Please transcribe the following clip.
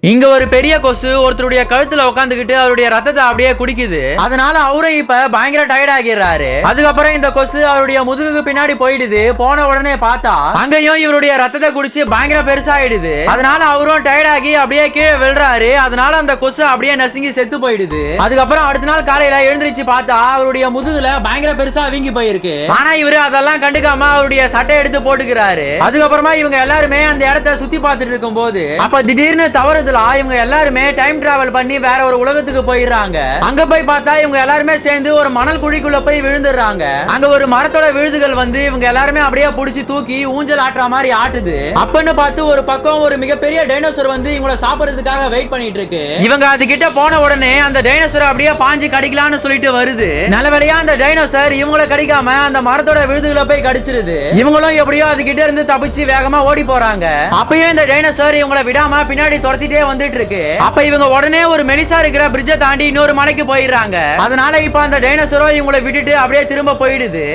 இங்க ஒரு பெரிய கொசு ஒருத்தருடைய கழுத்துல உட்காந்துக்கிட்டு அவருடைய ரத்தத்தை அப்படியே குடிக்குது. அதனால அவரும் இப்ப பயங்கர டயர்ட் ஆகிடுறாரு. அதுக்கப்புறம் இந்த கொசு அவருடைய முதுகுக்கு பின்னாடி போயிடுது. போன உடனே பார்த்தா அங்கேயும் இவருடைய ரத்தத்தை குடிச்சு பயங்கர பெருசாயிடுது. அதனால அவரும் டயர்ட் ஆகி அப்படியே கீழே விழுறாரு. அதனால அந்த கொசு அப்படியே நசுங்கி செத்து போயிடுது. அதுக்கப்புறம் அடுத்த நாள் காலையில எழுந்திருச்சு பார்த்தா அவருடைய முதுகுல பயங்கர பெருசா வீங்கி போயிருக்கு. ஆனா இவரு அதெல்லாம் கண்டுக்காம அவருடைய சட்டை எடுத்து போட்டுக்கிறாரு. அதுக்கப்புறமா இவங்க எல்லாருமே அந்த இடத்த சுத்தி பார்த்துட்டு இருக்கும் போது அப்ப திடீர்னு தவறு இவங்க எல்லாருமே டைம் டிராவல் பண்ணி வேற ஒரு உலகத்துக்கு போயிடுறாங்க. அங்க போய் பார்த்தா இவங்க எல்லாருமே சேர்ந்து ஒரு மணல் குழிக்குள்ள போய் விழுந்துடுறாங்க. அங்க ஒரு மரத்தோட விழுதுகள் வந்து இவங்க எல்லாருமே அப்படியே புடிச்சு தூக்கி ஊஞ்சல் ஆட்டுற மாதிரி ஆட்டுது. அப்பன்னு பார்த்து ஒரு பக்கம் ஒரு மிகப்பெரிய டைனோசர் வந்து இவங்கள சாப்பிடுறதுக்காக வெயிட் பண்ணிட்டு இருக்கு. இவங்க அது கிட்ட போன உடனே அந்த டைனோசர் அப்படியே பாஞ்சு கடிக்கலாம்னு சொல்லிட்டு வருது. நல்லவேளையா அந்த டைனோசர் இவங்கள கடிக்காம அந்த மரத்தோட விழுதுகளை போய் கடிச்சிருது. இவங்களும் எப்படியோ அது கிட்ட இருந்து தப்பிச்சு வேகமா ஓடி போறாங்க. அப்பயும் இந்த டைனோசர் இவங்கள விடாம பின்னாடி துரத்திட்டே வந்துட்டு இருக்கு. அப்ப இவங்க உடனே ஒரு மெலிசா இருக்கிற பிரிட்ஜை தாண்டி இன்னொரு மலைக்கு போயிடுறாங்க. அதனால இப்ப அந்த டைனோசரோ இவங்களை விட்டுட்டு அப்படியே திரும்ப போயிடுது.